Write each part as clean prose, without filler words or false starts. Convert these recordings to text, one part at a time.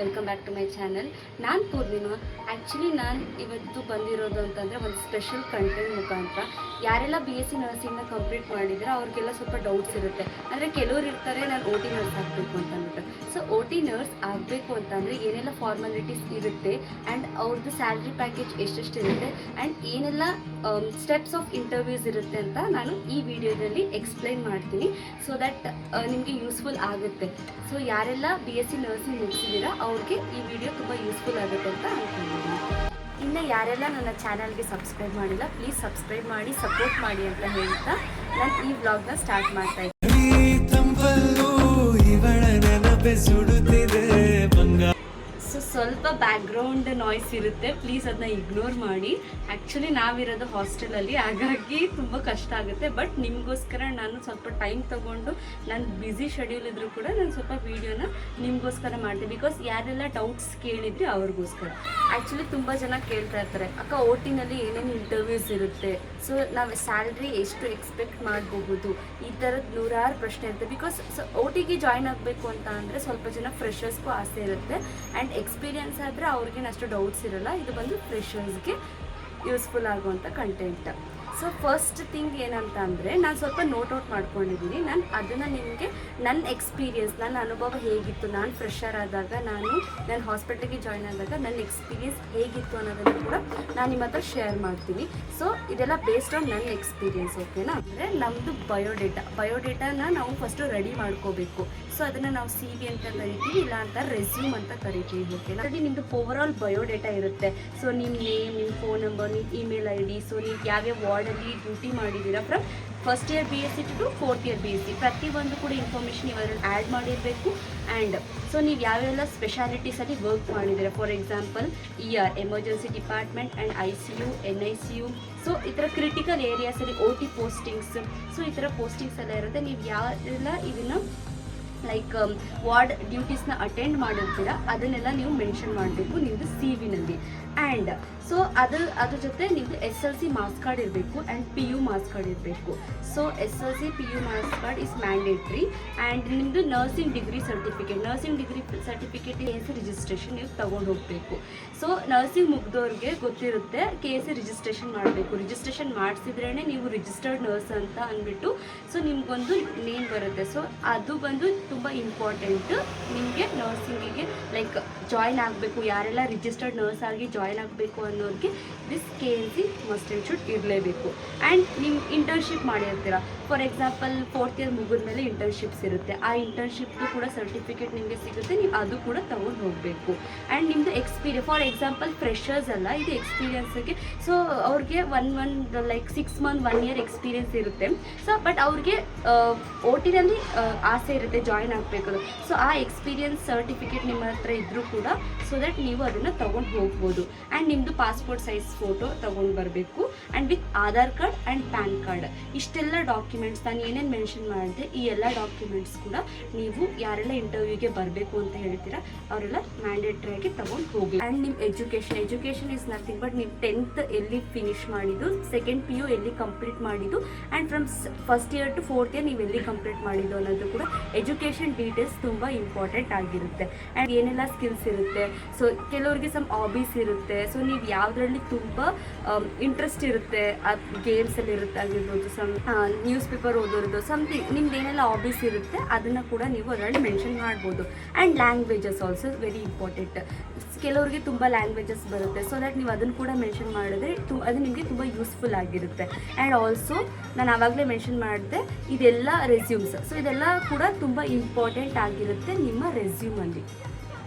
Welcome back to my channel. ನಾನು Purnima. Actually ನಾನು ಇವತ್ತು ಬಂದಿರೋದು ಅಂತಂದರೆ ಒಂದು ಸ್ಪೆಷಲ್ ಕಂಟೆಂಟ್ ಮುಖಾಂತರ ಯಾರೆಲ್ಲ BSc ನರ್ಸಿಂಗ್ನ ಕಂಪ್ಲೀಟ್ ಮಾಡಿದರೆ ಅವ್ರಿಗೆಲ್ಲ ಸ್ವಲ್ಪ ಡೌಟ್ಸ್ ಇರುತ್ತೆ. ಅಂದರೆ ಕೆಲವ್ರು ಇರ್ತಾರೆ ನಾನು OT ನರ್ಸ್ ಆಗಬೇಕು ಅಂತ ಅಂದ್ಬಿಟ್ಟು. ಸೊ OT ನರ್ಸ್ ಆಗಬೇಕು ಅಂತಂದರೆ ಏನೆಲ್ಲ ಫಾರ್ಮಾಲಿಟೀಸ್ ಇರುತ್ತೆ ಆ್ಯಂಡ್ ಅವ್ರದ್ದು ಸ್ಯಾಲ್ರಿ ಪ್ಯಾಕೇಜ್ ಎಷ್ಟೆಷ್ಟಿರುತ್ತೆ ಆ್ಯಂಡ್ ಏನೆಲ್ಲ ಸ್ಟೆಪ್ಸ್ ಆಫ್ ಇಂಟರ್ವ್ಯೂಸ್ ಇರುತ್ತೆ ಅಂತ ನಾನು ಈ ವಿಡಿಯೋದಲ್ಲಿ ಎಕ್ಸ್ಪ್ಲೈನ್ ಮಾಡ್ತೀನಿ. ಸೊ ದಟ್ ನಿಮಗೆ ಯೂಸ್ಫುಲ್ ಆಗುತ್ತೆ. ಸೊ ಯಾರೆಲ್ಲ BSc ನರ್ಸಿಂಗ್ ಮುಗಿಸಿದ್ದೀರಾ ಅವ್ರಿಗೆ ಈ ವಿಡಿಯೋ ತುಂಬ ಯೂಸ್ಫುಲ್ ಆಗುತ್ತೆ ಅಂತ ಅಂದ್ಕೊಂಡಿದ್ದೀನಿ. ಇನ್ನು ಯಾರೆಲ್ಲ ನನ್ನ ಚಾನಲ್ಗೆ ಸಬ್ಸ್ಕ್ರೈಬ್ ಮಾಡಿಲ್ಲ ಪ್ಲೀಸ್ ಸಬ್ಸ್ಕ್ರೈಬ್ ಮಾಡಿ ಸಪೋರ್ಟ್ ಮಾಡಿ ಅಂತ ಹೇಳ್ತಾ ನಾನು ಈ ವ್ಲಾಗ್ನ ಸ್ಟಾರ್ಟ್ ಮಾಡ್ತಾ ಇದ್ದೀನಿ. ಸೊ ಸ್ವಲ್ಪ ಬ್ಯಾಕ್ಗ್ರೌಂಡ್ ನಾಯ್ಸ್ ಇರುತ್ತೆ, ಪ್ಲೀಸ್ ಅದನ್ನ ಇಗ್ನೋರ್ ಮಾಡಿ. ಆ್ಯಕ್ಚುಲಿ ನಾವಿರೋದು ಹಾಸ್ಟೆಲಲ್ಲಿ, ಹಾಗಾಗಿ ತುಂಬ ಕಷ್ಟ ಆಗುತ್ತೆ. ಬಟ್ ನಿಮಗೋಸ್ಕರ ನಾನು ಸ್ವಲ್ಪ ಟೈಮ್ ತೊಗೊಂಡು ನಾನು ಬ್ಯುಸಿ ಶೆಡ್ಯೂಲ್ ಇದ್ದರೂ ಕೂಡ ನಾನು ಸ್ವಲ್ಪ ವೀಡಿಯೋನ ನಿಮಗೋಸ್ಕರ ಮಾಡ್ತೀನಿ. ಬಿಕಾಸ್ ಯಾರೆಲ್ಲ ಡೌಟ್ಸ್ ಕೇಳಿದ್ರಿ ಅವ್ರಿಗೋಸ್ಕರ. ಆ್ಯಕ್ಚುಲಿ ತುಂಬ ಜನ ಕೇಳ್ತಾ ಇರ್ತಾರೆ, ಅಕ್ಕ OTನಲ್ಲಿ ಏನೇನು ಇಂಟರ್ವ್ಯೂಸ್ ಇರುತ್ತೆ, ಸೊ ನಾವು ಸ್ಯಾಲ್ರಿ ಎಷ್ಟು ಎಕ್ಸ್ಪೆಕ್ಟ್ ಮಾಡಬಹುದು, ಈ ಥರದ್ದು ನೂರಾರು ಪ್ರಶ್ನೆ ಇರುತ್ತೆ. ಬಿಕಾಸ್ OTಗೆ ಜಾಯ್ನ್ ಆಗಬೇಕು ಅಂತ ಅಂದರೆ ಸ್ವಲ್ಪ ಜನ ಫ್ರೆಷರ್ಸ್ಗೂ ಆಸೆ ಇರುತ್ತೆ ಆ್ಯಂಡ್ ಎಕ್ಸ್ಪೀರಿಯನ್ಸ್ ಆದರೆ ಅವ್ರಿಗೇನು ಅಷ್ಟು ಡೌಟ್ಸ್ ಇರೋಲ್ಲ. ಇದು ಬಂದು ಫ್ರೆಷರ್ಸ್ಗೆ ಯೂಸ್ಫುಲ್ ಆಗುವಂಥ ಕಂಟೆಂಟ್. ಸೊ ಫಸ್ಟ್ ಥಿಂಗ್ ಏನಂತ ಅಂದರೆ ನಾನು ಸ್ವಲ್ಪ ನೋಟ್ ಔಟ್ ಮಾಡ್ಕೊಂಡಿದ್ದೀನಿ. ನಾನು ಅದನ್ನು ನಿಮಗೆ ನನ್ನ ಎಕ್ಸ್ಪೀರಿಯನ್ಸ್, ನನ್ನ ಅನುಭವ ಹೇಗಿತ್ತು, ನಾನು ಫ್ರೆಷರ್ ಆದಾಗ, ನನ್ನ ಹಾಸ್ಪಿಟಲ್ಗೆ ಜಾಯ್ನ್ ಆದಾಗ ನನ್ನ ಎಕ್ಸ್ಪೀರಿಯನ್ಸ್ ಹೇಗಿತ್ತು ಅನ್ನೋದನ್ನು ಕೂಡ ನಾನು ನಿಮ್ಮ ಹತ್ರ ಶೇರ್ ಮಾಡ್ತೀನಿ. ಸೊ ಇದೆಲ್ಲ ಬೇಸ್ಡ್ ಆನ್ ನನ್ನ ಎಕ್ಸ್ಪೀರಿಯನ್ಸ್, ಓಕೆನಾ? ಅಂದರೆ ನಮ್ಮದು ಬಯೋಡೇಟಾನ ನಾವು ಫಸ್ಟು ರೆಡಿ ಮಾಡ್ಕೋಬೇಕು. ಸೊ ಅದನ್ನು ನಾವು CV ಅಂತ ಕರಿತೀವಿ, ಇಲ್ಲ ಅಂತ ರೆಸ್ಯೂಮ್ ಅಂತ ಕರಿತೀವಿ, ಓಕೆನಾ? ಆಲ್ರೆಡಿ ನಿಮ್ಮದು ಓವರಾಲ್ ಬಯೋಡೇಟಾ ಇರುತ್ತೆ. ಸೊ ನಿಮ್ಮ ನೇಮ್, ನಿಮ್ಮ ಫೋನ್ ನಂಬರ್, ನಿಮ್ಮ ಇಮೇಲ್ ID, ಸೊ ನೀವು ಯಾವ್ಯಾವ ವಾರ್ಡಲ್ಲಿ ಡ್ಯೂಟಿ ಮಾಡಿದ್ದೀರಾ from first year BSc to 4th year BSc, ಪ್ರತಿಯೊಂದು ಕೂಡ ಇನ್ಫಾರ್ಮೇಷನ್ ಇವೆರಡು ಆ್ಯಡ್ ಮಾಡಿರಬೇಕು. ಆ್ಯಂಡ್ ಸೊ ನೀವು ಯಾವೆಲ್ಲ ಸ್ಪೆಷಾಲಿಟೀಸಲ್ಲಿ ವರ್ಕ್ ಮಾಡಿದ್ದೀರಾ, for example ER emergency department and ICU, NICU, so ಈ ಥರ ಕ್ರಿಟಿಕಲ್ ಏರಿಯಾಸಲ್ಲಿ OT ಪೋಸ್ಟಿಂಗ್ಸ್, ಸೊ ಈ ಥರ ಪೋಸ್ಟಿಂಗ್ಸ್ ಎಲ್ಲ ಇರುತ್ತೆ. ನೀವು ಯಾವೆಲ್ಲ ಇದನ್ನು ಲೈಕ್ ವಾರ್ಡ್ ಡ್ಯೂಟೀಸ್ನ ಅಟೆಂಡ್ ಮಾಡಿರ್ತೀರಾ ಅದನ್ನೆಲ್ಲ ನೀವು ಮೆನ್ಷನ್ ಮಾಡಬೇಕು ನಿಮ್ಮದು CVನಲ್ಲಿ. ಆ್ಯಂಡ್ ಸೊ ಅದ್ರ ಜೊತೆ ನಿಮ್ಮದು SLC ಮಾರ್ಕ್ಸ್ ಕಾರ್ಡ್ ಇರಬೇಕು ಆ್ಯಂಡ್ PU ಮಾರ್ಕ್ಸ್ ಕಾರ್ಡ್ ಇರಬೇಕು. So SLC PU marks card is mandatory. And ನಿಮ್ಮದು nursing degree certificate KSC registration ನೀವು ತೊಗೊಂಡು ಹೋಗಬೇಕು. ಸೊ ನರ್ಸಿಂಗ್ ಮುಗ್ದವ್ರಿಗೆ ಗೊತ್ತಿರುತ್ತೆ KSC ರಿಜಿಸ್ಟ್ರೇಷನ್ ಮಾಡಬೇಕು. ರಿಜಿಸ್ಟ್ರೇಷನ್ ಮಾಡಿಸಿದ್ರೇ ನೀವು ರಿಜಿಸ್ಟರ್ಡ್ ನರ್ಸ್ ಅಂತ ಅಂದ್ಬಿಟ್ಟು ಸೊ ನಿಮ್ಗೊಂದು ನೇಮ್ ಬರುತ್ತೆ. ಸೊ ಅದು ಬಂದು ತುಂಬ ಇಂಪಾರ್ಟೆಂಟು ನಿಮಗೆ ನರ್ಸಿಂಗಿಗೆ ಲೈಕ್ ಜಾಯ್ನ್ ಆಗಬೇಕು. ಯಾರೆಲ್ಲ ರಿಜಿಸ್ಟರ್ಡ್ ನರ್ಸ್ ಆಗಿ ಜಾಯ್ನ್ ಆಗಬೇಕು ಅನ್ನೋರಿಗೆ this KSC must and should ಇರಲೇಬೇಕು. ಆ್ಯಂಡ್ ನೀವು ಇಂಟರ್ನ್ಶಿಪ್ ಮಾಡಿರ್ತೀರ, ಫಾರ್ ಎಕ್ಸಾಂಪಲ್ 4th ಇಯರ್ ಮುಗಿದ್ಮೇಲೆ ಇಂಟರ್ನ್ಶಿಪ್ಸ್ ಇರುತ್ತೆ. ಆ ಇಂಟರ್ನ್ಶಿಪ್ದು ಕೂಡ ಸರ್ಟಿಫಿಕೇಟ್ ನಿಮಗೆ ಸಿಗುತ್ತೆ, ನೀವು ಅದು ಕೂಡ ತೊಗೊಂಡು ಹೋಗಬೇಕು. ಆ್ಯಂಡ್ ನಿಮ್ಮದು ಫಾರ್ ಎಕ್ಸಾಂಪಲ್ ಫ್ರೆಷರ್ಸ್ ಅಲ್ಲ, ಇದು ಎಕ್ಸ್ಪೀರಿಯನ್ಸಿಗೆ. ಸೊ ಅವ್ರಿಗೆ ಲೈಕ್ 6 ಮಂತ್ 1 ಇಯರ್ ಎಕ್ಸ್ಪೀರಿಯನ್ಸ್ ಇರುತ್ತೆ. ಸೊ ಬಟ್ ಅವ್ರಿಗೆ OTನಲ್ಲಿ ಆಸೆ ಇರುತ್ತೆ ಜಾಯ್ನ್ ಆಗಬೇಕು. ಸೊ ಆ ಎಕ್ಸ್ಪೀರಿಯನ್ಸ್ ಸರ್ಟಿಫಿಕೇಟ್ ನಿಮ್ಮ ಹತ್ರ ಇದ್ದರೂ ಕೂಡ ಸೊ ದಟ್ ನೀವು ಅದನ್ನು ತೊಗೊಂಡು ಹೋಗ್ಬೋದು. ಆ್ಯಂಡ್ ನಿಮ್ಮದು ಪಾಸ್ಪೋರ್ಟ್ ಸೈಜ್ ಫೋಟೋ ತೊಗೊಂಡು ಬರಬೇಕು and with Aadhaar card and PAN card. ಇಷ್ಟೆಲ್ಲ ಡಾಕ್ಯುಮೆಂಟ್ಸ್ ನಾನು ಏನೇನು ಮೆನ್ಷನ್ ಮಾಡಿದೆ ಈ ಎಲ್ಲ ಡಾಕ್ಯುಮೆಂಟ್ಸ್ ಕೂಡ ನೀವು ಯಾರೆಲ್ಲ ಇಂಟರ್ವ್ಯೂಗೆ ಬರಬೇಕು ಅಂತ ಹೇಳ್ತೀರಾ ಅವರೆಲ್ಲ ಮ್ಯಾಂಡೇಟ್ರಿಯಾಗಿ ತೊಗೊಂಡು ಹೋಗಿ. ಆ್ಯಂಡ್ ನಿಮ್ಮ ಎಜುಕೇಷನ್ ಇಸ್ ನಥಿಂಗ್ ಬಟ್ ನೀವು 10th ಎಲ್ಲಿ ಫಿನಿಷ್ ಮಾಡಿದ್ದು, 2nd PU ಎಲ್ಲಿ ಕಂಪ್ಲೀಟ್ ಮಾಡಿದ್ದು, and from 1st year to 4th year ನೀವು ಎಲ್ಲಿ ಕಂಪ್ಲೀಟ್ ಮಾಡಿದ್ದು ಅನ್ನೋದು ಕೂಡ ಎಜುಕೇಷನ್ ಡೀಟೇಲ್ಸ್ ತುಂಬ ಇಂಪಾರ್ಟೆಂಟ್ ಆಗಿರುತ್ತೆ. ಆ್ಯಂಡ್ ಏನೆಲ್ಲ ಸ್ಕಿಲ್ಸ್ ಇರುತ್ತೆ, ಸೊ ಕೆಲವ್ರಿಗೆ ಸಮ್ ಹಾಬೀಸ್ ಇರುತ್ತೆ. ಸೊ ನೀವು ಯಾವುದರಲ್ಲಿ ತುಂಬ ಇಂಟ್ರೆಸ್ಟ್ ಇರುತ್ತೆ, ಗೇಮ್ಸಲ್ಲಿ ಇರುತ್ತೆ ಆಗಿರ್ಬೋದು, ಸಮ್ ನ್ಯೂಸ್ ಪೇಪರ್ ಓದೋದು, ಸಮಥಿಂಗ್ ನಿಮ್ದು ಏನೆಲ್ಲ ಹಾಬೀಸ್ ಇರುತ್ತೆ ಅದನ್ನು ಕೂಡ ನೀವು ಅದರಲ್ಲಿ ಮೆನ್ಷನ್ ಮಾಡ್ಬೋದು. And languages also very important. ಕೆಲವರಿಗೆ ತುಂಬ ಲ್ಯಾಂಗ್ವೇಜಸ್ ಬರುತ್ತೆ, ಸೊ ದಟ್ ನೀವು ಅದನ್ನು ಕೂಡ ಮೆನ್ಷನ್ ಮಾಡಿದ್ರೆ ಅದು ನಿಮಗೆ ತುಂಬ ಯೂಸ್ಫುಲ್ ಆಗಿರುತ್ತೆ. ಆ್ಯಂಡ್ ಆಲ್ಸೋ ನಾನು ಆವಾಗಲೇ ಮೆನ್ಷನ್ ಮಾಡಿದೆ ಇದೆಲ್ಲ ರೆಸ್ಯೂಮ್ಸ್, ಸೊ ಇದೆಲ್ಲ ಕೂಡ ತುಂಬ ಇಂಪಾರ್ಟೆಂಟ್ ಆಗಿರುತ್ತೆ ನಿಮ್ಮ ರೆಸ್ಯೂಮಲ್ಲಿ.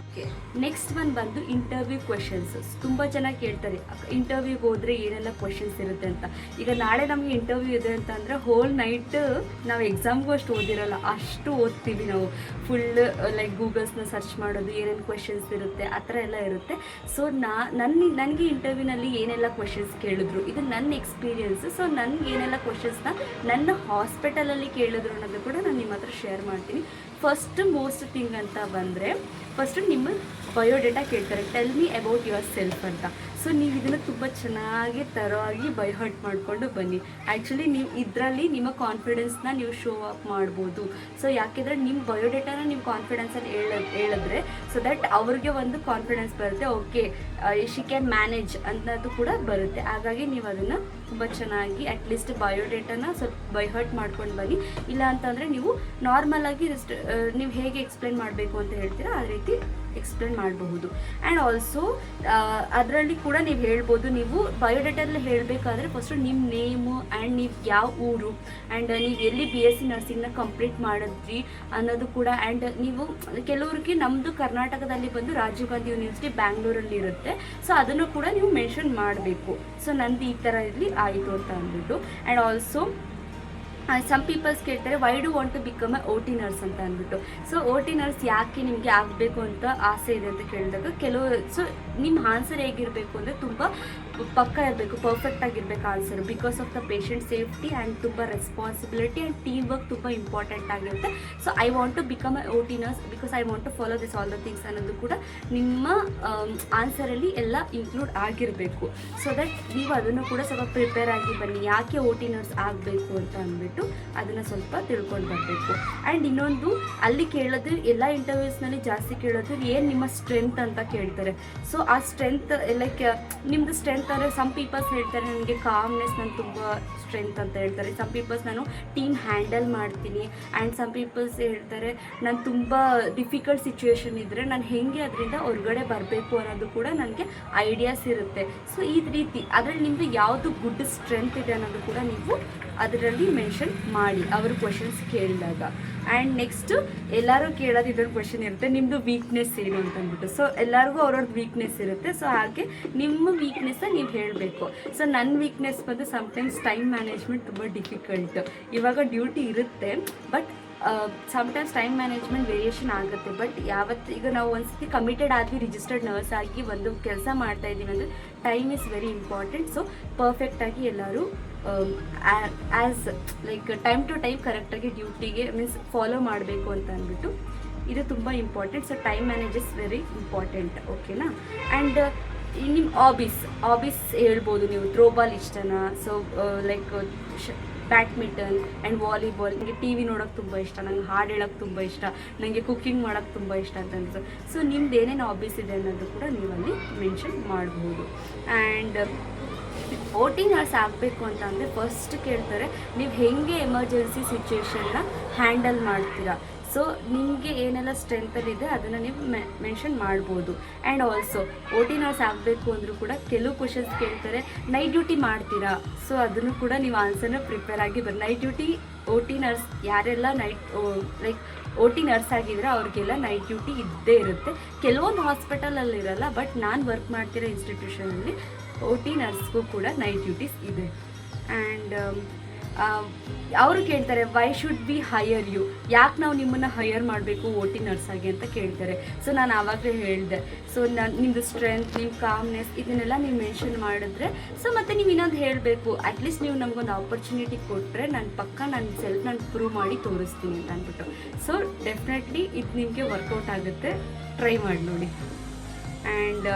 ನೆಕ್ಸ್ಟ್ ಬಂದು ಇಂಟರ್ವ್ಯೂ ಕ್ವೆಶನ್ಸ್. ತುಂಬ ಜನ ಕೇಳ್ತಾರೆ ಇಂಟರ್ವ್ಯೂಗೆ ಹೋದರೆ ಏನೆಲ್ಲ ಕ್ವೆಶನ್ಸ್ ಇರುತ್ತೆ ಅಂತ. ಈಗ ನಾಳೆ ನಮಗೆ ಇಂಟರ್ವ್ಯೂ ಇದೆ ಅಂತ ಅಂದರೆ ಹೋಲ್ ನೈಟ್ ನಾವು ಎಕ್ಸಾಮ್ಗೂ ಅಷ್ಟು ಓದಿರಲ್ಲ, ಅಷ್ಟು ಓದ್ತೀವಿ ನಾವು. ಫುಲ್ ಲೈಕ್ ಗೂಗಲ್ಸ್ನ ಸರ್ಚ್ ಮಾಡೋದು, ಏನೇನು ಕ್ವೆಶನ್ಸ್ ಇರುತ್ತೆ ಆ ಥರ ಎಲ್ಲ ಇರುತ್ತೆ. ಸೊ ನನಗೆ ಇಂಟರ್ವ್ಯೂನಲ್ಲಿ ಏನೆಲ್ಲ ಕ್ವೆಶನ್ಸ್ ಕೇಳಿದ್ರು ಇದು ನನ್ನ ಎಕ್ಸ್ಪೀರಿಯನ್ಸ್. ಸೊ ನನಗೆ ಏನೆಲ್ಲ ಕ್ವೆಶನ್ಸ್ನ ನನ್ನ ಹಾಸ್ಪಿಟಲಲ್ಲಿ ಕೇಳಿದ್ರು ಅನ್ನೋದು ಕೂಡ ನಾನು ನಿಮ್ಮ ಹತ್ರ ಶೇರ್ ಮಾಡ್ತೀನಿ. ಫಸ್ಟ್ ಮೋಸ್ಟ್ ಥಿಂಗ್ ಅಂತ ಬಂದರೆ ಫಸ್ಟು ನಿಮ್ಮ ಬಯೋಡೇಟಾ ಕೇಳ್ತಾರೆ, tell me about your self ಅಂತ. ಸೊ ನೀವು ಇದನ್ನು ತುಂಬ ಚೆನ್ನಾಗಿ ತರವಾಗಿ ಬೈಹರ್ಟ್ ಮಾಡಿಕೊಂಡು ಬನ್ನಿ. ಆ್ಯಕ್ಚುಲಿ ನೀವು ಇದರಲ್ಲಿ ನಿಮ್ಮ ಕಾನ್ಫಿಡೆನ್ಸ್ನ ನೀವು ಶೋ ಅಪ್ ಮಾಡ್ಬೋದು. ಸೊ ಯಾಕೆಂದರೆ ನಿಮ್ಮ ಬಯೋಡೇಟಾನ ನೀವು ಕಾನ್ಫಿಡೆನ್ಸಲ್ಲಿ ಹೇಳಿದ್ರೆ ಸೊ ದಟ್ ಅವ್ರಿಗೆ ಒಂದು ಕಾನ್ಫಿಡೆನ್ಸ್ ಬರುತ್ತೆ, ಓಕೆ ಶಿ ಕ್ಯಾನ್ ಮ್ಯಾನೇಜ್ ಅನ್ನೋದು ಕೂಡ ಬರುತ್ತೆ. ಹಾಗಾಗಿ ನೀವು ಅದನ್ನು ತುಂಬ ಚೆನ್ನಾಗಿ ಅಟ್ಲೀಸ್ಟ್ ಬಯೋಡೇಟಾನ ಸ್ವಲ್ಪ ಬೈಹರ್ಟ್ ಮಾಡ್ಕೊಂಡು ಬನ್ನಿ. ಇಲ್ಲ ಅಂತಂದರೆ ನೀವು ನಾರ್ಮಲಾಗಿ ನೀವು ಹೇಗೆ ಎಕ್ಸ್ಪ್ಲೇನ್ ಮಾಡಬೇಕು ಅಂತ ಹೇಳ್ತೀರಾ ಆ ರೀತಿ ಎಕ್ಸ್ಪ್ಲೇನ್ ಮಾಡಬಹುದು. ಆ್ಯಂಡ್ ಆಲ್ಸೋ ಅದರಲ್ಲಿ ಕೂಡ ನೀವು ಹೇಳ್ಬೋದು, ನೀವು ಬಯೋಡೇಟಲ್ಲಿ ಹೇಳಬೇಕಾದ್ರೆ ಫಸ್ಟು ನಿಮ್ಮ ನೇಮು ಆ್ಯಂಡ್ ನೀವು ಯಾವ ಊರು ಆ್ಯಂಡ್ ನೀವು ಎಲ್ಲಿ BSc ನರ್ಸಿಂಗ್ನ ಕಂಪ್ಲೀಟ್ ಮಾಡಿದ್ರಿ ಅನ್ನೋದು ಕೂಡ. ಆ್ಯಂಡ್ ನೀವು ಕೆಲವ್ರಿಗೆ ನಮ್ಮದು ಕರ್ನಾಟಕದಲ್ಲಿ ಬಂದು ರಾಜೀವ್ ಗಾಂಧಿ ಯೂನಿವರ್ಸಿಟಿ ಬ್ಯಾಂಗ್ಳೂರಲ್ಲಿ ಇರುತ್ತೆ, ಸೊ ಅದನ್ನು ಕೂಡ ನೀವು ಮೆನ್ಷನ್ ಮಾಡಬೇಕು. ಸೊ ನಂದು ಈ ಥರ ಇಲ್ಲಿ ಆಯಿತು ಅಂತ ಅಂದ್ಬಿಟ್ಟು. ಆ್ಯಂಡ್ ಆಲ್ಸೋ ಸಮ್ ಪೀಪಲ್ಸ್ ಕೇಳ್ತಾರೆ why do want to become a OT nurse ಅಂತ ಅಂದ್ಬಿಟ್ಟು. ಸೊ OT ನರ್ಸ್ ಯಾಕೆ ನಿಮಗೆ ಆಗಬೇಕು ಅಂತ ಆಸೆ ಇದೆ ಅಂತ ಕೇಳಿದಾಗ ಸೊ ನಿಮ್ಮ ಆನ್ಸರ್ ಹೇಗಿರಬೇಕು ಅಂದರೆ ತುಂಬ ಪಕ್ಕ ಇರಬೇಕು, ಪರ್ಫೆಕ್ಟ್ ಆಗಿರಬೇಕು answer. Because of the patient safety and ತುಂಬ ರೆಸ್ಪಾನ್ಸಿಬಿಲಿಟಿ ಆ್ಯಂಡ್ ಟೀಮ್ ವರ್ಕ್ ತುಂಬ ಇಂಪಾರ್ಟೆಂಟ್ ಆಗಿರುತ್ತೆ. So I want to become a OT nurse because I want to follow this all the things ಅನ್ನೋದು ಕೂಡ ನಿಮ್ಮ ಆನ್ಸರಲ್ಲಿ ಎಲ್ಲ ಇನ್ಕ್ಲೂಡ್ ಆಗಿರಬೇಕು. So that ನೀವು ಅದನ್ನು ಕೂಡ ಸ್ವಲ್ಪ ಪ್ರಿಪೇರ್ ಆಗಿ ಬನ್ನಿ, ಯಾಕೆ OT ನರ್ಸ್ ಆಗಬೇಕು ಅಂತ ಅಂದ್ಬಿಟ್ಟು ಅದನ್ನು ಸ್ವಲ್ಪ ತಿಳ್ಕೊಂಡು ಬರಬೇಕು. ಆ್ಯಂಡ್ ಇನ್ನೊಂದು ಅಲ್ಲಿ ಕೇಳೋದು ಎಲ್ಲ ಇಂಟರ್ವ್ಯೂಸ್ನಲ್ಲಿ ಜಾಸ್ತಿ ಕೇಳೋದು ಏನು ನಿಮ್ಮ ಸ್ಟ್ರೆಂತ್ ಅಂತ ಕೇಳ್ತಾರೆ. ಸೊ ಆ ಸ್ಟ್ರೆಂತ್ ಲೈಕ್ ನಿಮ್ಮದು ಸ್ಟ್ರೆಂತ್ ಅಂದರೆ ಸಮ್ ಪೀಪಲ್ಸ್ ಹೇಳ್ತಾರೆ ನನಗೆ ಕಾಮ್ನೆಸ್ ನಾನು ತುಂಬ ಸ್ಟ್ರೆಂತ್ ಅಂತ ಹೇಳ್ತಾರೆ. ಸಮ್ ಪೀಪಲ್ಸ್ ನಾನು ಟೀಮ್ ಹ್ಯಾಂಡಲ್ ಮಾಡ್ತೀನಿ. ಆ್ಯಂಡ್ ಸಮ್ ಪೀಪಲ್ಸ್ ಹೇಳ್ತಾರೆ ನಾನು ತುಂಬ ಡಿಫಿಕಲ್ಟ್ ಸಿಚುವೇಶನ್ ಇದ್ದರೆ ನಾನು ಹೇಗೆ ಅದರಿಂದ ಹೊರಗಡೆ ಬರಬೇಕು ಅನ್ನೋದು ಕೂಡ ನನಗೆ ಐಡಿಯಾಸ್ ಇರುತ್ತೆ. ಸೊ ಈ ರೀತಿ ಅದರಲ್ಲಿ ನಿಮ್ಮದು ಯಾವುದು ಗುಡ್ ಸ್ಟ್ರೆಂತ್ ಇದೆ ಅನ್ನೋದು ಕೂಡ ನೀವು ಅದರಲ್ಲಿ ಮೆನ್ಷನ್ ಮಾಡಿ ಅವರು ಕ್ವಶನ್ಸ್ ಕೇಳಿದಾಗ. ಆ್ಯಂಡ್ ನೆಕ್ಸ್ಟು ಎಲ್ಲರೂ ಕೇಳೋದು ಇದೊಂದು ಕ್ವಶನ್ ಇರುತ್ತೆ, ನಿಮ್ಮದು ವೀಕ್ನೆಸ್ ಏನು ಅಂತ ಅಂದ್ಬಿಟ್ಟು. ಸೊ ಎಲ್ಲರಿಗೂ ಅವ್ರವ್ರದ್ದು ವೀಕ್ನೆಸ್ ಇರುತ್ತೆ. ಸೊ ಹಾಗೆ ನಿಮ್ಮ ವೀಕ್ನೆಸ್ನ ನೀವು ಹೇಳಬೇಕು. ಸೊ ನನ್ನ ವೀಕ್ನೆಸ್ ಬಂದು ಸಮ್ಟೈಮ್ಸ್ ಟೈಮ್ ಮ್ಯಾನೇಜ್ಮೆಂಟ್ ತುಂಬ ಡಿಫಿಕಲ್ಟ್. ಇವಾಗ ಡ್ಯೂಟಿ ಇರುತ್ತೆ but sometimes time management variation ಆಗುತ್ತೆ. ಬಟ್ ಈಗ ನಾವು ಒಂದ್ಸತಿ ಕಮಿಟೆಡ್ ಆದ್ವಿ, ರಿಜಿಸ್ಟರ್ಡ್ ನರ್ಸ್ ಆಗಿ ಒಂದು ಕೆಲಸ ಮಾಡ್ತಾ ಇದ್ದೀವಿ ಅಂದರೆ time is very important. So ಪರ್ಫೆಕ್ಟಾಗಿ ಎಲ್ಲರೂ as like time to time ಕರೆಕ್ಟಾಗಿ ಡ್ಯೂಟಿಗೆ ಮೀನ್ಸ್ ಫಾಲೋ ಮಾಡಬೇಕು ಅಂತ ಅಂದ್ಬಿಟ್ಟು ಇದು ತುಂಬ important. So time manage is very important, ಓಕೆನಾ. ಆ್ಯಂಡ್ ನಿಮ್ಮ ಹಾಬೀಸ್ ಹೇಳ್ಬೋದು ನೀವು. ಥ್ರೋಬಾಲ್ ಇಷ್ಟನಾ? So like badminton and volleyball. ನನಗೆ TV ನೋಡೋಕ್ಕೆ ತುಂಬ ಇಷ್ಟ, ನಂಗೆ ಹಾಡು ಹೇಳೋಕ್ಕೆ ತುಂಬ ಇಷ್ಟ, ನನಗೆ ಕುಕ್ಕಿಂಗ್ ಮಾಡೋಕ್ಕೆ ತುಂಬ ಇಷ್ಟ ಅಂತ ಅನ್ಸು. ಸೊ ನಿಮ್ದು ಏನೇನು ಹಾಬೀಸ್ ಇದೆ ಅನ್ನೋದು ಕೂಡ ನೀವಲ್ಲಿ ಮೆನ್ಷನ್ ಮಾಡ್ಬೋದು. ಆ್ಯಂಡ್ OT ನರ್ಸ್ ಆಗಬೇಕು ಅಂತ ಅಂದರೆ ಫಸ್ಟ್ ಕೇಳ್ತಾರೆ ನೀವು ಹೇಗೆ ಎಮರ್ಜೆನ್ಸಿ ಸಿಚುವೇಶನ್ನ ಹ್ಯಾಂಡಲ್ ಮಾಡ್ತೀರಾ. ಸೊ ನಿಮಗೆ ಏನೆಲ್ಲ ಸ್ಟ್ರೆಂತಲ್ಲಿದೆ ಅದನ್ನು ನೀವು ಮೆನ್ಷನ್ ಮಾಡ್ಬೋದು. ಆ್ಯಂಡ್ ಆಲ್ಸೋ OT ನರ್ಸ್ ಆಗಬೇಕು ಅಂದರೂ ಕೂಡ ಕೆಲವು ಕ್ವಶನ್ಸ್ ಕೇಳ್ತಾರೆ, ನೈಟ್ ಡ್ಯೂಟಿ ಮಾಡ್ತೀರಾ? ಸೊ ಅದನ್ನು ಕೂಡ ನೀವು ಆನ್ಸರ್ನ ಪ್ರಿಪೇರ್ ಆಗಿ ನೈಟ್ ಡ್ಯೂಟಿ OT ನರ್ಸ್ ಯಾರೆಲ್ಲ ಲೈಕ್ OT ನರ್ಸ್ ಆಗಿದ್ರೆ ಅವ್ರಿಗೆಲ್ಲ ನೈಟ್ ಡ್ಯೂಟಿ ಇದ್ದೇ ಇರುತ್ತೆ. ಕೆಲವೊಂದು ಹಾಸ್ಪಿಟಲಲ್ಲಿ ಇರಲ್ಲ, ಬಟ್ ನಾನು ವರ್ಕ್ ಮಾಡ್ತಿರೋ ಇನ್ಸ್ಟಿಟ್ಯೂಷನಲ್ಲಿ OT ನರ್ಸ್ಗೂ ಕೂಡ ನೈಟ್ ಡ್ಯೂಟೀಸ್ ಇದೆ. ಆ್ಯಂಡ್ ಅವರು ಕೇಳ್ತಾರೆ why should be hire you, ಯಾಕೆ ನಾವು ನಿಮ್ಮನ್ನು ಹೈಯರ್ ಮಾಡಬೇಕು OT ನರ್ಸ್ ಆಗಿ ಅಂತ ಕೇಳ್ತಾರೆ. ಸೊ ನಾನು ಆವಾಗಲೇ ಹೇಳಿದೆ, ಸೊ ನಿಮ್ಮದು ಸ್ಟ್ರೆಂತ್, ನಿಮ್ಮ ಕಾಮ್ನೆಸ್ ಇದನ್ನೆಲ್ಲ ನೀವು ಮೆನ್ಷನ್ ಮಾಡಿದ್ರೆ ಸೊ ಮತ್ತು ನೀವು ಇನ್ನೊಂದು ಹೇಳಬೇಕು, ಅಟ್ಲೀಸ್ಟ್ ನೀವು ನಮಗೊಂದು ಆಪರ್ಚುನಿಟಿ ಕೊಟ್ಟರೆ ನನ್ನ ಸೆಲ್ಫ್ ನಾನು ಪ್ರೂವ್ ಮಾಡಿ ತೋರಿಸ್ತೀನಿ ಅಂತ ಅಂದ್ಬಿಟ್ಟು. ಸೊ ಡೆಫಿನೆಟ್ಲಿ ಇದು ನಿಮಗೆ ವರ್ಕೌಟ್ ಆಗುತ್ತೆ, ಟ್ರೈ ಮಾಡಿ ನೋಡಿ. ಆ್ಯಂಡ್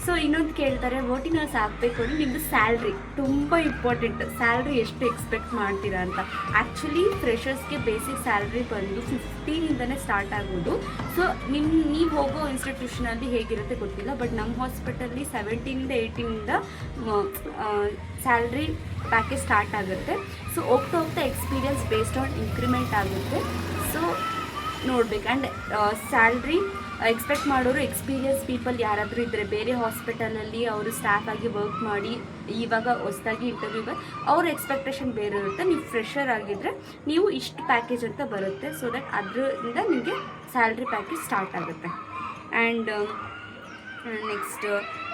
ಸೊ ಇನ್ನೊಂದು ಕೇಳ್ತಾರೆ OT ನರ್ಸ್ ಆಗಬೇಕು ಅಂದರೆ ನಿಮ್ಮದು ಸ್ಯಾಲ್ರಿ ತುಂಬ ಇಂಪಾರ್ಟೆಂಟ್. ಸ್ಯಾಲ್ರಿ ಎಷ್ಟು ಎಕ್ಸ್ಪೆಕ್ಟ್ ಮಾಡ್ತೀರಾ ಅಂತ. ಆ್ಯಕ್ಚುಲಿ ಫ್ರೆಷರ್ಸ್ಗೆ ಬೇಸಿಕ್ ಸ್ಯಾಲ್ರಿ ಬಂದು 15ಇಂದನೇ ಸ್ಟಾರ್ಟ್ ಆಗೋದು. ಸೊ ನೀವು ಹೋಗೋ ಇನ್ಸ್ಟಿಟ್ಯೂಷನಲ್ಲಿ ಹೇಗಿರುತ್ತೆ ಗೊತ್ತಿಲ್ಲ, ಬಟ್ ನಮ್ಮ ಹಾಸ್ಪಿಟಲ್ಲಿ 17ಇಂದ 18ಇಂದ ಸ್ಯಾಲ್ರಿ ಪ್ಯಾಕೇಜ್ ಸ್ಟಾರ್ಟ್ ಆಗುತ್ತೆ. ಸೊ ಹೋಗ್ತಾ ಎಕ್ಸ್ಪೀರಿಯನ್ಸ್ ಬೇಸ್ಡ್ ಆನ್ ಇನ್ಕ್ರಿಮೆಂಟ್ ಆಗುತ್ತೆ. ಸೊ ನೋಡ್ಬೇಕು. ಆ್ಯಂಡ್ ಸ್ಯಾಲ್ರಿ ಎಕ್ಸ್ಪೆಕ್ಟ್ ಮಾಡೋರು ಎಕ್ಸ್ಪೀರಿಯನ್ಸ್ ಪೀಪಲ್ ಯಾರಾದರೂ ಇದ್ದರೆ, ಬೇರೆ ಹಾಸ್ಪಿಟಲಲ್ಲಿ ಅವರು ಸ್ಟಾಫ್ ಆಗಿ ವರ್ಕ್ ಮಾಡಿ ಇವಾಗ ಹೊಸದಾಗಿ ಇಂಟರ್ವ್ಯೂಗೆ ಅವ್ರ ಎಕ್ಸ್ಪೆಕ್ಟೇಷನ್ ಬೇರೆ ಇರುತ್ತೆ. ನೀವು ಫ್ರೆಷರ್ ಆಗಿದ್ದರೆ ನೀವು ಇಷ್ಟು ಪ್ಯಾಕೇಜ್ ಅಂತ ಬರುತ್ತೆ. ಸೊ ದಟ್ ಅದರಿಂದ ನಿಮಗೆ ಸ್ಯಾಲ್ರಿ ಪ್ಯಾಕೇಜ್ ಸ್ಟಾರ್ಟ್ ಆಗುತ್ತೆ. ಆ್ಯಂಡ್ ನೆಕ್ಸ್ಟ್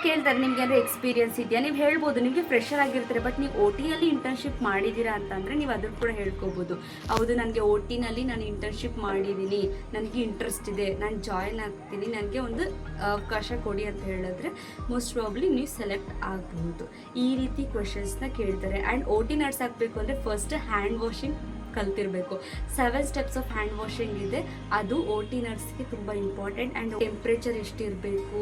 ಕೇಳ್ತಾರೆ ನಿಮಗೆ ಅಂದರೆ ಎಕ್ಸ್ಪೀರಿಯನ್ಸ್ ಇದೆಯಾ? ನೀವು ಹೇಳ್ಬೋದು ನಿಮಗೆ ಫ್ರೆಷರ್ ಆಗಿರ್ತಾರೆ, ಬಟ್ ನೀವು OTಯಲ್ಲಿ ಇಂಟರ್ನ್ಶಿಪ್ ಮಾಡಿದ್ದೀರಾ ಅಂತಂದರೆ ನೀವು ಅದ್ರ ಕೂಡ ಹೇಳ್ಕೊಬೋದು. ಹೌದು, ನನಗೆ OTನಲ್ಲಿ ನಾನು ಇಂಟರ್ನ್ಶಿಪ್ ಮಾಡಿದ್ದೀನಿ, ನನಗೆ ಇಂಟ್ರೆಸ್ಟ್ ಇದೆ, ನಾನು ಜಾಯಿನ್ ಆಗ್ತೀನಿ, ನನಗೆ ಒಂದು ಅವಕಾಶ ಕೊಡಿ ಅಂತ ಹೇಳಿದ್ರೆ ಮೋಸ್ಟ್ ಪ್ರಾಬ್ಲಿ ನೀವು ಸೆಲೆಕ್ಟ್ ಆಗಬಹುದು. ಈ ರೀತಿ ಕ್ವೆಶನ್ಸ್ನ ಕೇಳ್ತಾರೆ. ಆ್ಯಂಡ್ OT ನರ್ಸ್ ಆಗಬೇಕು ಅಂದರೆ ಫಸ್ಟ್ ಹ್ಯಾಂಡ್ ವಾಷಿಂಗ್ ಕಲ್ತಿರಬೇಕು. 7 ಸ್ಟೆಪ್ಸ್ ಆಫ್ ಹ್ಯಾಂಡ್ ವಾಷಿಂಗ್ ಇದೆ, ಅದು OT ನರ್ಸ್ಗೆ ತುಂಬ ಇಂಪಾರ್ಟೆಂಟ್. ಆ್ಯಂಡ್ ಟೆಂಪ್ರೇಚರ್ ಎಷ್ಟಿರಬೇಕು,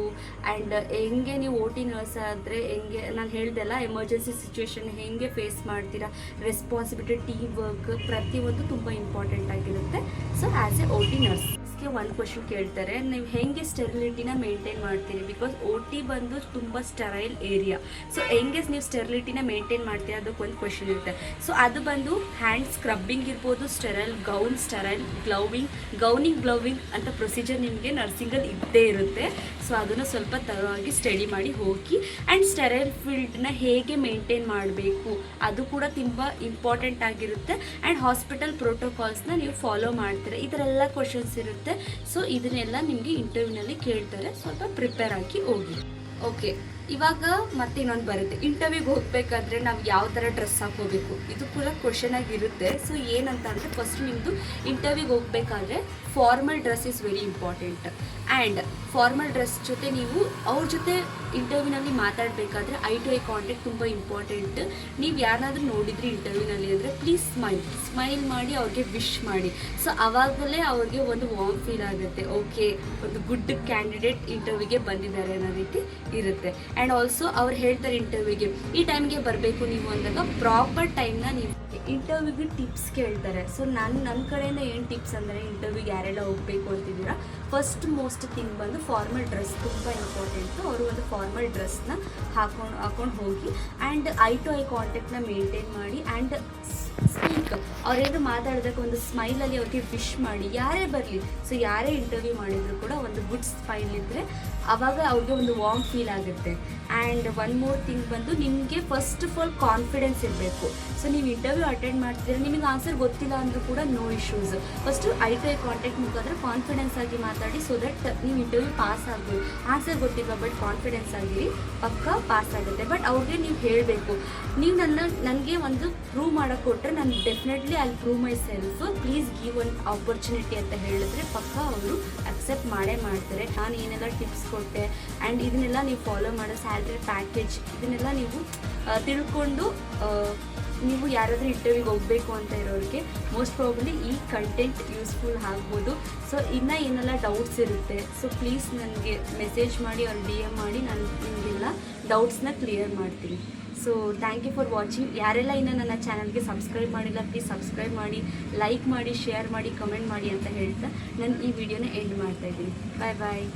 ಆ್ಯಂಡ್ ಹೆಂಗೆ ನೀವು OT ನರ್ಸ್ ಆದರೆ ಹೆಂಗೆ ನಾನು ಹೇಳ್ದೆಲ್ಲ ಎಮರ್ಜೆನ್ಸಿ ಸಿಚುವೇಶನ್ ಹೆಂಗೆ ಫೇಸ್ ಮಾಡ್ತೀರಾ, ರೆಸ್ಪಾನ್ಸಿಬಿಲಿಟಿ, ಟೀಮ್ ವರ್ಕ್ ಪ್ರತಿಯೊಂದು ತುಂಬ ಇಂಪಾರ್ಟೆಂಟ್ ಆಗಿರುತ್ತೆ. ಸೊ ಆ್ಯಸ್ ಎ OT ನರ್ಸ್ಗೆ ಒಂದು ಕ್ವಶನ್ ಕೇಳ್ತಾರೆ, ನೀವು ಹೆಂಗೆ ಸ್ಟೆರಿಲಿಟಿನ ಮೇಂಟೈನ್ ಮಾಡ್ತೀರಿ, ಬಿಕಾಸ್ OT ಬಂದು ತುಂಬ ಸ್ಟೆರೈಲ್ ಏರಿಯಾ. ಸೊ ಹೆಂಗೆ ನೀವು ಸ್ಟೆರಿಲಿಟಿನ ಮೇಂಟೈನ್ ಮಾಡ್ತೀರಾ ಅದಕ್ಕೆ ಒಂದು ಕ್ವಶನ್ ಇರುತ್ತೆ. ಸೊ ಅದು ಬಂದು ಹ್ಯಾಂಡ್ ಸ್ಕ್ರಬ್ಬಿಂಗ್ ಇರ್ಬೋದು, ಸ್ಟೆರೈಲ್ ಗೌನ್, ಸ್ಟೆರೈಲ್ ಗ್ಲೌವಿಂಗ್ ಅಂತ ಪ್ರೊಸೀಜರ್ ನಿಮಗೆ ನರ್ಸಿಂಗಲ್ಲಿ ಇದ್ದೇ ಇರುತ್ತೆ. ಸೊ ಅದನ್ನು ಸ್ವಲ್ಪ ತರವಾಗಿ ಸ್ಟಡಿ ಮಾಡಿ ಹೋಗಿ. ಆ್ಯಂಡ್ ಸ್ಟೆರೈಲ್ ಫೀಲ್ಡ್ನ ಹೇಗೆ ಮೇಂಟೈನ್ ಮಾಡಬೇಕು ಅದು ಕೂಡ ತುಂಬ ಇಂಪಾರ್ಟೆಂಟ್ ಆಗಿರುತ್ತೆ. ಆ್ಯಂಡ್ ಹಾಸ್ಪಿಟಲ್ ಪ್ರೋಟೋಕಾಲ್ಸ್ನ ನೀವು ಫಾಲೋ ಮಾಡ್ತೀರಾ, ಈ ಥರ ಎಲ್ಲ ಕ್ವಶನ್ಸ್ ಇರುತ್ತೆ. ಸೊ ಇದನ್ನೆಲ್ಲ ನಿಮಗೆ ಇಂಟರ್ವ್ಯೂನಲ್ಲಿ ಕೇಳ್ತಾರೆ, ಸ್ವಲ್ಪ ಪ್ರಿಪೇರ್ ಆಗಿ ಹೋಗಿ. ಓಕೆ, ಇವಾಗ ಮತ್ತೆ ಇನ್ನೊಂದು ಬರುತ್ತೆ, ಇಂಟರ್ವ್ಯೂಗೆ ಹೋಗಬೇಕಾದ್ರೆ ನಾವು ಯಾವ ಥರ ಡ್ರೆಸ್ ಹಾಕೋಬೇಕು, ಇದು ಕೂಡ ಕ್ವಶನ್ ಆಗಿರುತ್ತೆ. ಸೊ ಏನಂತ ಅಂದರೆ ಫಸ್ಟ್ ನಿಮ್ಮದು ಇಂಟರ್ವ್ಯೂಗೆ ಹೋಗಬೇಕಾದ್ರೆ formal dress is very important. And formal dress ಜೊತೆ ನೀವು ಅವ್ರ ಜೊತೆ ಇಂಟರ್ವ್ಯೂನಲ್ಲಿ ಮಾತಾಡಬೇಕಾದ್ರೆ ಐ ಟು ಐ ಕಾಂಟ್ಯಾಕ್ಟ್ ತುಂಬ ಇಂಪಾರ್ಟೆಂಟ್. ನೀವು ಯಾರನ್ನಾದ್ರೂ ನೋಡಿದ್ರಿ ಇಂಟರ್ವ್ಯೂನಲ್ಲಿ ಅಂದರೆ ಪ್ಲೀಸ್ ಸ್ಮೈಲ್ ಮಾಡಿ ಅವ್ರಿಗೆ ವಿಶ್ ಮಾಡಿ. ಸೊ ಆವಾಗಲೇ ಅವ್ರಿಗೆ ಒಂದು ವಾರ್ಮ್ ಫೀಲ್ ಆಗುತ್ತೆ, ಓಕೆ ಒಂದು ಗುಡ್ ಕ್ಯಾಂಡಿಡೇಟ್ ಇಂಟರ್ವ್ಯೂಗೆ ಬಂದಿದ್ದಾರೆ ಅನ್ನೋ ರೀತಿ ಇರುತ್ತೆ. ಆ್ಯಂಡ್ ಆಲ್ಸೋ ಅವ್ರು ಹೇಳ್ತಾರೆ ಇಂಟರ್ವ್ಯೂಗೆ ಈ ಟೈಮ್ಗೆ ಬರಬೇಕು ನೀವು ಅಂದಾಗ ಪ್ರಾಪರ್ ಟೈಮ್ನ ನೀವು ಇಂಟರ್ವ್ಯೂಗೆ ಟಿಪ್ಸ್ ಕೇಳ್ತಾರೆ. ಸೊ ನನ್ನ ಕಡೆಯಿಂದ ಏನು ಟಿಪ್ಸ್ ಅಂದರೆ ಇಂಟರ್ವ್ಯೂಗೆ ಯಾರೆಲ್ಲ ಹೋಗಬೇಕು ಅಂತಿದ್ದೀರಾ, ಫಸ್ಟ್ ಮೋಸ್ಟ್ ಥಿಂಗ್ ಬಂದು ಫಾರ್ಮಲ್ ಡ್ರೆಸ್ ತುಂಬ ಇಂಪಾರ್ಟೆಂಟು. ಅವರು ಒಂದು ಫಾರ್ಮಲ್ ಡ್ರೆಸ್ನ ಹಾಕೊಂಡು ಹೋಗಿ. ಆ್ಯಂಡ್ ಐ ಟು ಐ ಕಾಂಟ್ಯಾಕ್ಟ್ನ ಮೇಂಟೈನ್ ಮಾಡಿ. ಆ್ಯಂಡ್ ಸ್ಪೀಕ್, ಅವ್ರೇನು ಮಾತಾಡೋದಕ್ಕೆ ಒಂದು ಸ್ಮೈಲಲ್ಲಿ ಅವ್ರಿಗೆ ವಿಶ್ ಮಾಡಿ, ಯಾರೇ ಬರಲಿ. ಸೊ ಯಾರೇ ಇಂಟರ್ವ್ಯೂ ಮಾಡಿದ್ರು ಕೂಡ ಒಂದು ಗುಡ್ ಸ್ಮೈಲ್ ಇದ್ದರೆ ಆವಾಗ ಅವ್ರಿಗೆ ಒಂದು ವಾರ್ಮ್ ಫೀಲ್ ಆಗುತ್ತೆ. ಆ್ಯಂಡ್ ಒನ್ ಮೋರ್ ಥಿಂಗ್ ಬಂದು ನಿಮಗೆ ಫಸ್ಟ್ ಆಫ್ ಆಲ್ ಕಾನ್ಫಿಡೆನ್ಸ್ ಇರಬೇಕು. ಸೊ ನೀವು ಇಂಟರ್ವ್ಯೂ ಅಟೆಂಡ್ ಮಾಡ್ತಿದ್ರೆ ನಿಮಗೆ ಆನ್ಸರ್ ಗೊತ್ತಿಲ್ಲ ಅಂದರೂ ಕೂಡ no issues. First eye to eye contact ಮುಖಾಂತರ ಕಾನ್ಫಿಡೆನ್ಸ್ ಆಗಿ ಮಾತಾಡಿ, ಸೊ ದಟ್ ನೀವು ಇಂಟರ್ವ್ಯೂ ಪಾಸ್ ಆಗ್ಬೋದು. ಆನ್ಸರ್ ಗೊತ್ತಿಲ್ಲ ಬಟ್ ಕಾನ್ಫಿಡೆನ್ಸ್ ಆಗಿರಿ, ಪಕ್ಕ ಪಾಸ್ ಆಗುತ್ತೆ. ಬಟ್ ಅವ್ರಿಗೆ ನೀವು ಹೇಳಬೇಕು, ನೀವು ನನಗೆ ಒಂದು ಪ್ರೂವ್ ಮಾಡೋಕ್ಕೆ ಕೊಟ್ಟರೆ ನಾನು ಡೆಫಿನೆಟ್ಲಿ ಅಲ್ಲಿ prove my self, please give one opportunity ಅಂತ ಹೇಳಿದ್ರೆ ಪಕ್ಕ ಅವರು ಅಕ್ಸೆಪ್ಟ್ ಮಾಡೇ ಮಾಡ್ತಾರೆ. ನಾನು ಏನೆಲ್ಲ ಟಿಪ್ಸ್ ಕೊಟ್ಟೆ ಆ್ಯಂಡ್ ಇದನ್ನೆಲ್ಲ ನೀವು ಫಾಲೋ ಮಾಡೋ ಸ್ಯಾಲ್ರಿ ಪ್ಯಾಕೇಜ್ ಇದನ್ನೆಲ್ಲ ನೀವು ತಿಳ್ಕೊಂಡು ನೀವು ಯಾರಾದರೂ ಇಂಟರ್ವ್ಯೂಗೆ ಹೋಗಬೇಕು ಅಂತ ಇರೋರಿಗೆ ಮೋಸ್ಟ್ ಪ್ರಾಬಬ್ಲಿ ಈ ಕಂಟೆಂಟ್ ಯೂಸ್ಫುಲ್ ಆಗ್ಬೋದು. ಸೊ ಇನ್ನೂ ಏನೆಲ್ಲ ಡೌಟ್ಸ್ ಇರುತ್ತೆ, ಸೊ ಪ್ಲೀಸ್ ನನಗೆ ಮೆಸೇಜ್ ಮಾಡಿ ಅವ್ರು DM ಮಾಡಿ, ನಾನು ನಿಮಗೆಲ್ಲ ಡೌಟ್ಸ್ನ ಕ್ಲಿಯರ್ ಮಾಡ್ತೀನಿ. So thank you for watching. ಯಾರೆಲ್ಲ ಇನ್ನೂ ನನ್ನ ಚಾನಲ್ಗೆ ಸಬ್ಸ್ಕ್ರೈಬ್ ಮಾಡಿಲ್ಲ ಪ್ಲೀಸ್ ಸಬ್ಸ್ಕ್ರೈಬ್ ಮಾಡಿ, ಲೈಕ್ ಮಾಡಿ, ಶೇರ್ ಮಾಡಿ, ಕಮೆಂಟ್ ಮಾಡಿ ಅಂತ ಹೇಳ್ತಾ ನಾನು ಈ ವಿಡಿಯೋನ ಎಂಡ್ ಮಾಡ್ತಾಯಿದ್ದೀನಿ. ಬಾಯ್ ಬಾಯ್.